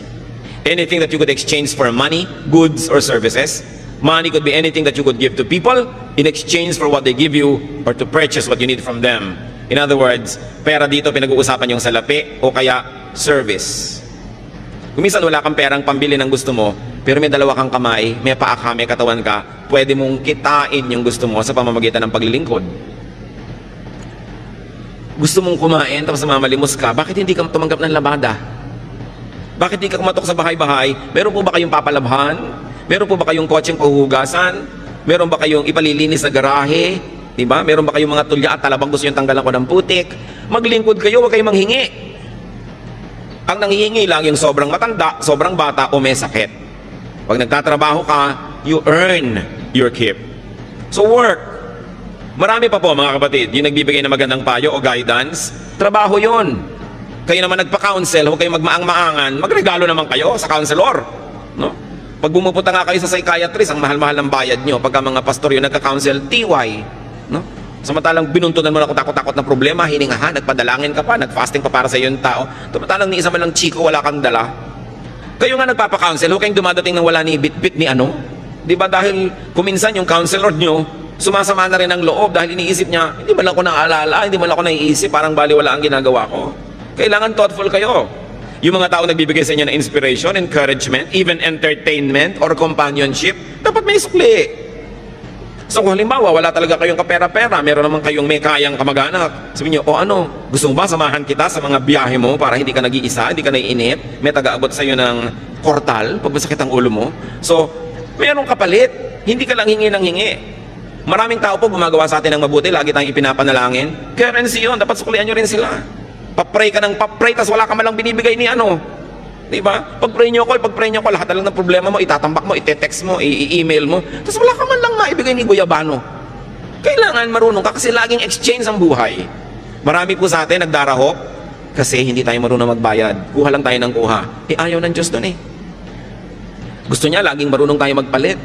Anything that you could exchange for money, goods, or services. Money could be anything that you could give to people in exchange for what they give you or to purchase what you need from them. In other words, pera dito pinag-uusapan yung salapi o kaya service. Kung minsan wala kang perang pambili ng gusto mo, pero may dalawa kang kamay, may paa ka, may katawan ka, pwede mong kitain yung gusto mo sa pamamagitan ng paglilingkod. Gusto mong kumain, tapos mamalimos ka, bakit hindi ka tumanggap ng labada? Bakit hindi ka kumatok sa bahay-bahay? Meron po ba kayong papalabhan? Meron po ba kayong kotseng pahuhugasan? Meron ba kayong ipalilinis sa garahe? Diba? Meron ba kayong mga tulya at talabang gusto yung tanggalan ko ng putik? Maglingkod kayo, huwag kayong manghingi. Ang nanghihingi lang yung sobrang matanda, sobrang bata o may sakit. Pag nagtatrabaho ka, you earn your keep. So work. Marami pa po mga kapatid, yung nagbibigay ng magandang payo o guidance, trabaho yon. Kayo naman nagpa-counsel, huwag kayong magmaang-maangan, magregalo naman kayo sa counselor. No? Pag bumupunta nga kayo sa psychiatrist, ang mahal-mahal ng bayad nyo. Pagka mga pastor yung nagka-counsel, TY. No? Samantalang binuntunan mo na kung takot-takot na problema, hiningahan, nagpadalangin ka pa, nag-fasting pa para sa iyo yung tao. Samantalang ni isa man lang chiko, wala kang dala. Kayo nga nagpapa-counsel, huwag kayong dumadating nang wala ni bit-bit ni ano. Di ba dahil kuminsan yung counselor nyo, sumasama na rin ang loob dahil iniisip niya, hindi man lang ako naalala, hindi man lang ako naiisip, parang baliwala ang ginagawa ko. Kailangan thoughtful kayo. Yung mga tao nagbibigay sa inyo ng inspiration, encouragement, even entertainment or companionship, dapat may sukli. So kung halimbawa, wala talaga kayong kapera-pera, meron naman kayong may kayang kamag-anak. Sabihin nyo, o ano, gusto mo ba samahan kita sa mga biyahe mo para hindi ka nag-iisa, hindi ka naiinip, may taga-abot sa iyo ng portal, pag masakit ang ulo mo. So, mayroong kapalit, hindi ka lang hingi ng hingi. Maraming tao po gumagawa sa atin ng mabuti, lagi tayong ipinapanalangin. Currency yun, dapat suklian nyo rin sila. Papray ka ng papray, tas wala ka malang binibigay ni ano. Diba? Pag-pray nyo ko, lahat na lang ng problema mo, itatambak mo, ite-text mo, i-email mo, tapos wala ka man lang maibigay ni Guyabano. Kailangan marunong ka kasi laging exchange ang buhay. Marami po sa atin nagdarahop kasi hindi tayo marunong magbayad. Kuha lang tayo ng kuha. Ayaw ng Diyos doon eh. Gusto niya laging marunong tayo magpalit.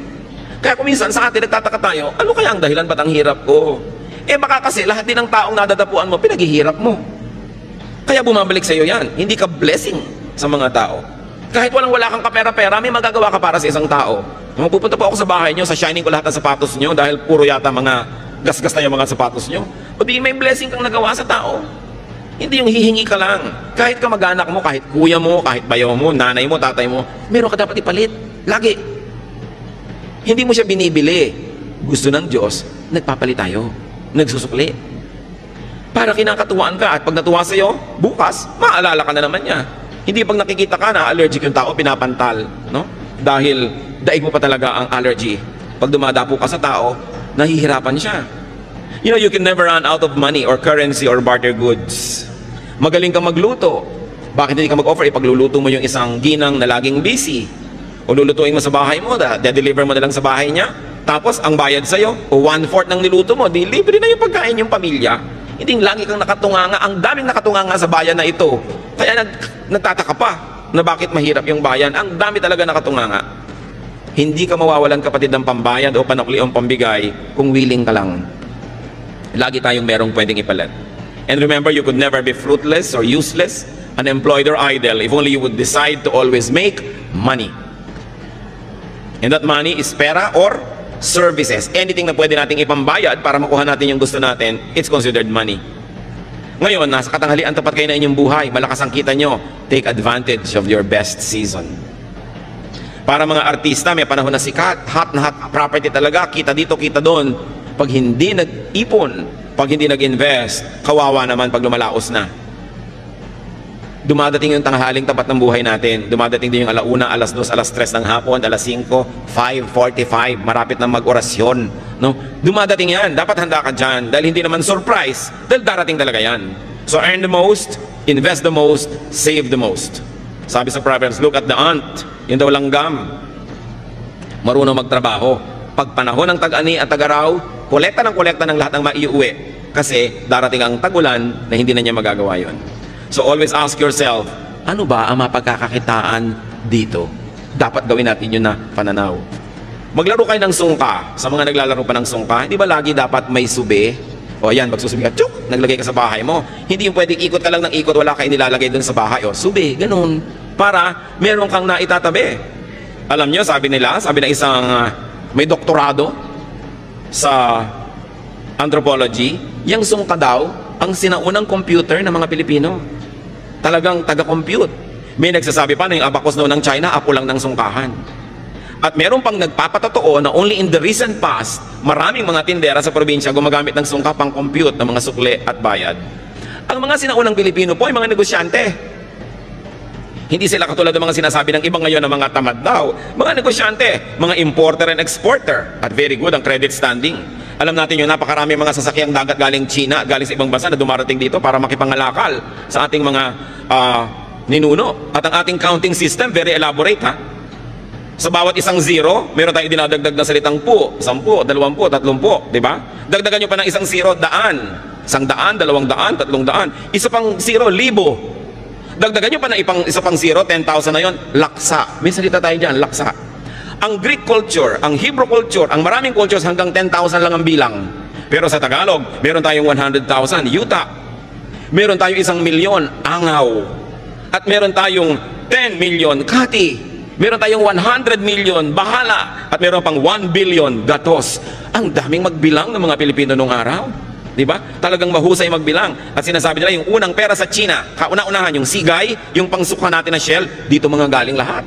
Kaya kung minsan sa atin nagtataka tayo, ano kaya ang dahilan ba't ang hirap ko? Baka kasi lahat din ng taong nadadapuan mo, pinaghihirap mo. Kaya bumabalik sa iyo yan. Hindi ka blessing sa mga tao. Kahit wala kang kapera-pera, may magagawa ka para sa isang tao. Nung pupunta po ako sa bahay nyo, sa shining ko lahat ng sapatos nyo dahil puro yata mga gasgas na yung mga sapatos nyo. O di may blessing kang nagawa sa tao. Hindi yung hihingi ka lang. Kahit kamag-anak mo, kahit kuya mo, kahit bayaw mo, nanay mo, tatay mo, meron ka dapat ipalit. Lagi. Hindi mo siya binibili. Gusto ng Diyos, nagpapalit tayo. Nagsusukli. Para kinakatuwaan ka at pag natuwa sa'yo, bukas, maalala ka na naman niya. Hindi pag nakikita ka na allergic yung tao, pinapantal, no? Dahil daig mo pa talaga ang allergy. Pag dumadapo ka sa tao, nahihirapan siya. You know, you can never run out of money or currency or barter goods. Magaling kang magluto. Bakit hindi ka mag-offer? Ipagluluto mo yung isang ginang na laging busy. O lulutuin mo sa bahay mo, de-deliver mo na lang sa bahay niya. Tapos, ang bayad sa'yo, o 1/4 ng niluto mo, di libre na yung pagkain yung pamilya. Hindi lagi kang nakatunganga. Ang daming nakatunganga sa bayan na ito. Kaya nagtataka pa na bakit mahirap yung bayan. Ang dami talaga nakatunganga. Hindi ka mawawalan kapatid ng pambayad o panukli o pambigay kung willing ka lang. Lagi tayong merong pwedeng ipalit. And remember, you could never be fruitless or useless, unemployed or idle if only you would decide to always make money. And that money is pera or services, anything na pwede nating ipambayad para makuha natin yung gusto natin, it's considered money. Ngayon, nasa katanghalian tapat kayo na inyong buhay, malakas ang kita nyo, take advantage of your best season. Para mga artista, may panahon na sikat, hot na hot property talaga, kita dito, kita doon. Pag hindi nag-ipon, pag hindi nag-invest, kawawa naman pag lumalaos na. Dumadating yung tanghaling tapat ng buhay natin. Dumadating din yung alauna, alas 2, alas 3 ng hapon, alas 5, 5:45, marapit na mag-orasyon. No? Dumadating yan. Dapat handa ka dyan. Dahil hindi naman surprise. Dahil darating talaga yan. So earn the most, invest the most, save the most. Sabi sa Proverbs, look at the ant. Yung daw langgam. Marunong magtrabaho. Pag panahon ng tag-ani at tag-araw, kolekta ng lahat ng maiuwi. Kasi darating ang tagulan na hindi na niya magagawa yun. So always ask yourself, ano ba ang mapagkakakitaan dito? Dapat gawin natin yun na pananaw. Maglaro kayo ng sungka. Sa mga naglalaro pa ng sungka, hindi ba lagi dapat may sube? O ayan, magsusubi ka, tsuk, naglagay ka sa bahay mo. Hindi yung pwedeng ikot ka lang ng ikot, wala kayo nilalagay dun sa bahay. O sube, ganun. Para meron kang naitatabi. Alam nyo, sabi nila, sabi ng isang may doktorado sa anthropology, yung sungka daw, ang sinaunang computer ng mga Pilipino. Talagang taga-compute. May nagsasabi pa na yung abacus noon ng China, apo lang ng sungkahan. At meron pang nagpapatotoo na only in the recent past, maraming mga tindera sa probinsya gumagamit ng sungka pang compute ng mga sukle at bayad. Ang mga sinaunang Pilipino po ay mga negosyante. Hindi sila katulad ng mga sinasabi ng iba ngayon na mga tamad daw. Mga negosyante, mga importer and exporter. At very good ang credit standing. Alam natin yung napakarami mga sasakyang dagat galing China, galing sa ibang bansa na dumarating dito para makipangalakal sa ating mga ninuno. At ang ating counting system, very elaborate ha. Sa bawat isang zero, meron tayong dinadagdag na salitang po, 10, 20, 30, di ba? Dagdagan nyo pa ng isang zero, daan. 100, 200, 300. Isa pang zero, libo. Dagdagan nyo pa ng isa pang zero, 10,000 na yon, laksa. May salita tayo dyan, laksa. Ang Greek culture, ang Hebrew culture, ang maraming cultures hanggang 10,000 lang ang bilang. Pero sa Tagalog, meron tayong 100,000, yuta. Meron tayong 1,000,000, angaw. At meron tayong 10 million, kati. Meron tayong 100 million, bahala. At meron pang 1 billion, gatos. Ang daming magbilang ng mga Pilipino nung araw. Diba? Talagang mahusay magbilang. At sinasabi nila, yung unang pera sa China, kauna-unahan, yung sigay, yung pangsukha natin na shell, dito mga galing lahat.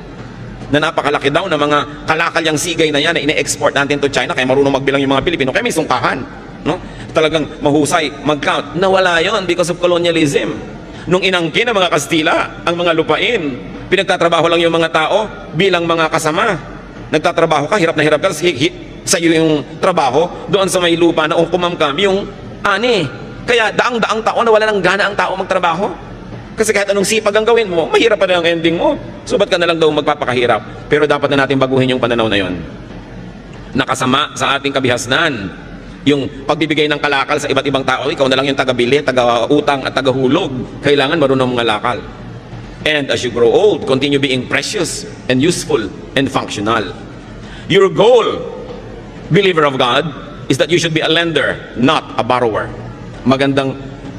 Na napakalaki daw na mga kalakalyang sigay na yan na ine-export natin to China, kaya marunong magbilang yung mga Pilipino, kaya may sungkahan. No? Talagang mahusay mag-count. Nawala yon because of colonialism. Nung inangkin ng mga Kastila, ang mga lupain, pinagtatrabaho lang yung mga tao bilang mga kasama. Nagtatrabaho ka, hirap na hirap ka, sa iyo yung trabaho, doon sa may lupa na kumamkam yung ani. Kaya daang-daang taon na wala ng gana ang tao magtrabaho. Kasi kahit anong sipag ang gawin mo, mahirap pa na ang ending mo. So ba't ka na lang daw magpapakahirap? Pero dapat na natin baguhin yung pananaw na yon. Nakasama sa ating kabihasnan yung pagbibigay ng kalakal sa iba't ibang tao. Ikaw na lang yung taga-bili, taga-utang at taga-hulog. Kailangan marunong mangalakal. And as you grow old, continue being precious and useful and functional. Your goal, believer of God, is that you should be a lender, not a borrower. Magandang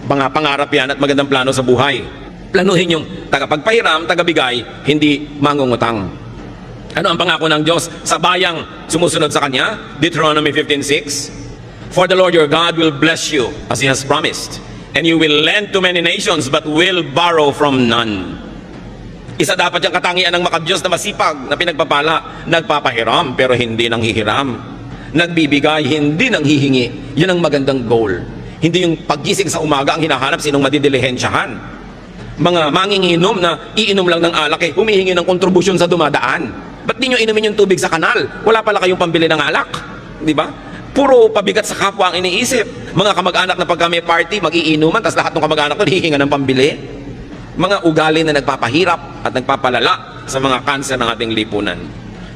mga pangarap yan at magandang plano sa buhay. Planuhin yung tagapagpahiram, tagabigay, hindi mangungutang. Ano ang pangako ng Diyos sa bayang sumusunod sa Kanya? Deuteronomy 15:6. For the Lord your God will bless you as He has promised, and you will lend to many nations but will borrow from none. Isa dapat yung katangian ng makadiyos na masipag na pinagpapala, nagpapahiram pero hindi nang hihiram. Nagbibigay, hindi nang hihingi. Yan ang magandang goal. Hindi yung paggising sa umaga ang hinahanap sinong madidilihensyahan. Mga manginginom na iinom lang ng alak humihingi ng kontribusyon sa dumadaan. Ba't di nyo inumin yung tubig sa kanal? Wala pala kayong pambili ng alak. Di ba? Puro pabigat sa kapwa ang iniisip. Mga kamag-anak na pagka may party, mag-iinuman, tapos lahat ng kamag-anak ko hihinga ng pambili. Mga ugali na nagpapahirap at nagpapalala sa mga kanser ng ating lipunan.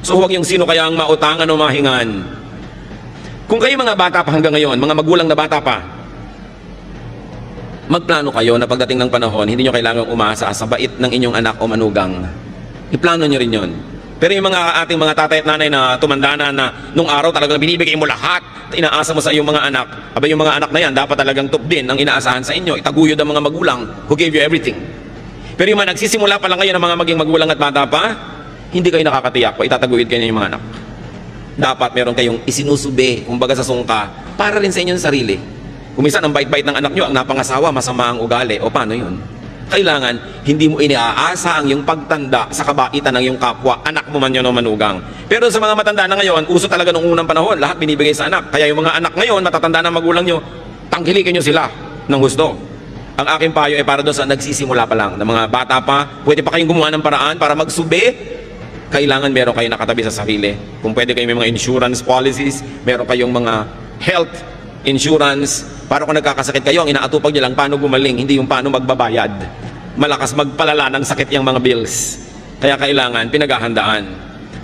So huwag yung sino kaya ang mautangan o mahingan. Kung kayo mga bata pa hanggang ngayon, mga magulang na bata pa, magplano kayo na pagdating ng panahon, hindi nyo kailangang umasa sa bait ng inyong anak o manugang. Iplano nyo rin yun. Pero yung mga ating mga tatay at nanay na tumanda na nung araw talagang binibigay mo lahat, inaasa mo sa iyong mga anak, aba yung mga anak na yan, dapat talagang top din ang inaasahan sa inyo. Itaguyod ang mga magulang who gave you everything. Pero yung mga nagsisimula pa lang ngayon ng mga maging magulang at bata pa, hindi kayo nakakatiyak pa, itataguyod kayo ng mga anak. Dapat meron kayong isinusubi, kumbaga sa sungka, para rin sa inyong sarili. Kung minsan ang bait-bait ng anak nyo, ang napangasawa, masama ang ugali, o paano yun? Kailangan, hindi mo iniaasa ang iyong pagtanda sa kabaitan ng iyong kapwa, anak mo man yun o manugang. Pero sa mga matanda na ngayon, uso talaga nung unang panahon, lahat binibigay sa anak. Kaya yung mga anak ngayon, matatanda na magulang nyo, tangkilikin nyo sila ng gusto. Ang aking payo ay para doon sa nagsisimula pa lang, ng mga bata pa, pwede pa kayong gumawa ng paraan para magsubi. Kailangan meron kayo nakatabi sa sarili. Kung pwede kayo may mga insurance policies, meron kayong mga health insurance, para kung nagkakasakit kayo, ang inaatupag nyo lang paano gumaling, hindi yung paano magbabayad. Malakas magpalala ng sakit yung mga bills. Kaya kailangan pinaghahandaan.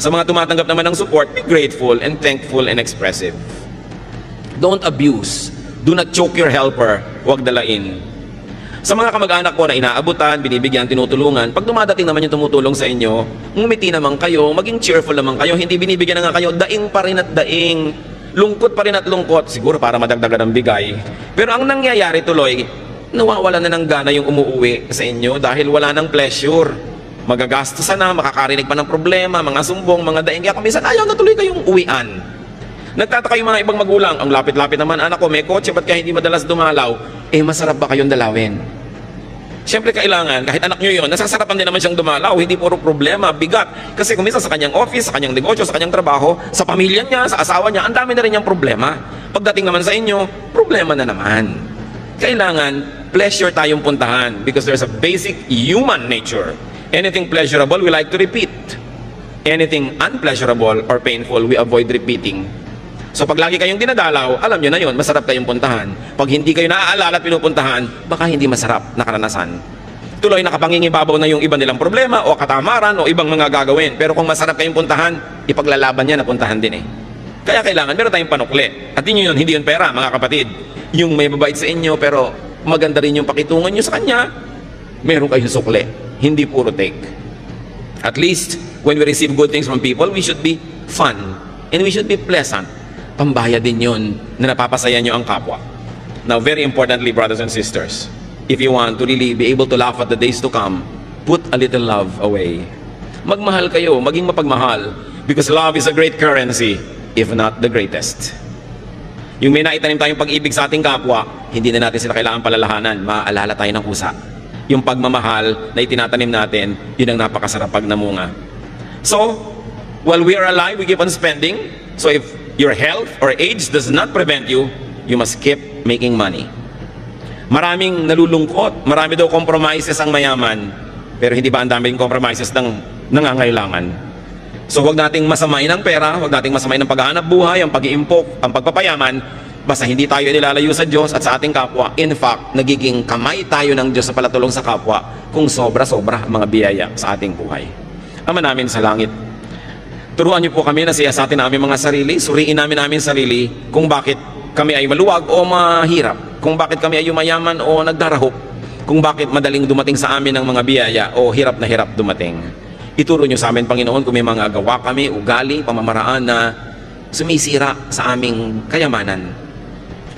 Sa mga tumatanggap naman ng support, be grateful and thankful and expressive. Don't abuse. Do not choke your helper. Huwag dalain. Sa mga kamag-anak ko na inaabutan, binibigyan, tinutulungan, pag dumadating naman yung tumutulong sa inyo, ngumiti naman kayo, maging cheerful naman kayo, hindi binibigyan na nga kayo, daing pa rin at daing, lungkot pa rin at lungkot, siguro para madagdagan ng bigay. Pero ang nangyayari tuloy, nawawala na ng gana yung umuuwi sa inyo dahil wala ng pleasure. Magagastusan na, makakarinig pa ng problema, mga sumbong, mga daing, kaya minsan ayaw na tuloy kayong uwian. Nagtataka yung mga ibang magulang, ang lapit-lapit naman, anak ko, may kotse, ba't kaya hindi madalas dumalaw? Eh, masarap ba kayong dalawin? Siyempre kailangan, kahit anak nyo yun, nasasarapan din naman siyang dumalaw, hindi puro problema, bigat. Kasi kung minsan sa kanyang office, sa kanyang negosyo, sa kanyang trabaho, sa pamilya niya, sa asawa niya, ang dami na rin niyang problema. Pagdating naman sa inyo, problema na naman. Kailangan, pleasure tayong puntahan because there's a basic human nature. Anything pleasurable, we like to repeat. Anything unpleasurable or painful, we avoid repeating. So pag lagi kayong dinadalaw, alam nyo na yun, masarap kayong puntahan. Pag hindi kayo naaalala at pinupuntahan, baka hindi masarap na karanasan. Tuloy nakapangingibabaw na yung iba nilang problema o katamaran o ibang mga gagawin. Pero kung masarap kayong puntahan, ipaglalaban niya na puntahan din eh. Kaya kailangan, meron tayong panukli. At hindi yun pera, mga kapatid. Yung may mabait sa inyo, pero maganda rin yung pakitungan nyo sa kanya, meron kayong sukli. Hindi puro take. At least, when we receive good things from people, we should be fun. And we should be pleasant. Pambaya din yun na napapasaya nyo ang kapwa. Now, very importantly, brothers and sisters, if you want to really be able to laugh at the days to come, put a little love away. Magmahal kayo, maging mapagmahal, because love is a great currency, if not the greatest. Yung may naitanim tayong pag-ibig sa ating kapwa, hindi na natin sila kailangan palalahanan, maaalala tayo ng kusa. Yung pagmamahal na itinatanim natin, yun ang napakasarap pag namunga. So, while we are alive, we keep on spending. So if your health or age does not prevent you, you must keep making money. Maraming nalulungkot, marami daw compromises ang mayaman, pero hindi ba ang daming compromises ng nangangailangan? So huwag nating masamain ang pera, huwag nating masamain ang paghahanap buhay, ang pag-iimpok, ang pagpapayaman, basta hindi tayo nilalayo sa Diyos at sa ating kapwa. In fact, nagiging kamay tayo ng Diyos sa palatulong sa kapwa kung sobra-sobra ang mga biyaya sa ating buhay. Ama namin sa langit, turuan niyo po kami na siyasatin namin mga sarili, suriin namin sarili kung bakit kami ay maluwag o mahirap, kung bakit kami ay yumayaman o nagdarahop, kung bakit madaling dumating sa amin ang mga biyaya o hirap na hirap dumating. Ituro niyo sa amin, Panginoon, kung may mga gawa kami, ugali, pamamaraan na sumisira sa aming kayamanan,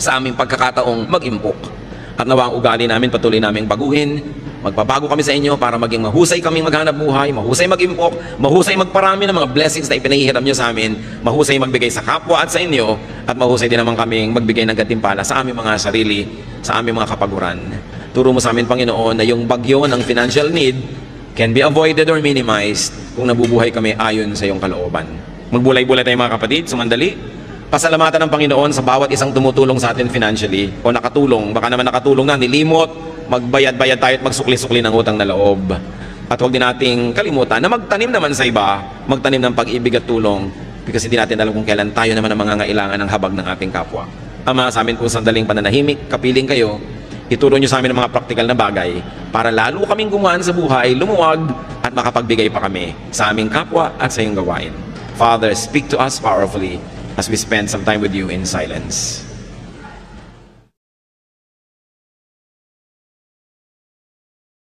sa aming pagkakataong mag-impok. At nawa ang ugali namin patuloy naming baguhin. Magbabago kami sa inyo para maging mahusay kaming maghanap buhay, mahusay mag-impok, mahusay magparami ng mga blessings na ipinahihiram nyo sa amin, mahusay magbigay sa kapwa at sa inyo, at mahusay din naman kaming magbigay ng gantimpala sa aming mga sarili, sa aming mga kapaguran. Turo mo sa amin, Panginoon, na yung bagyo ng financial need can be avoided or minimized kung nabubuhay kami ayon sa iyong kalooban. Magbulay-bulay tayo mga kapatid, sumandali. Pasalamatan ng Panginoon sa bawat isang tumutulong sa atin financially o nakatulong, baka naman nakatulong na, nilimot, magbayad-bayad tayo at magsukli-sukli ng utang na loob. At huwag din nating kalimutan na magtanim naman sa iba, magtanim ng pag-ibig at tulong, because hindi natin alam kung kailan tayo naman ang mangangailangan ng habag ng ating kapwa. Ama, sa amin po sandaling pananahimik, kapiling kayo, ituro nyo sa amin ang mga praktikal na bagay para lalo kaming gumaan sa buhay, lumuwag at makapagbigay pa kami sa aming kapwa at sa iyong gawain. Father, speak to us powerfully as we spend some time with you in silence.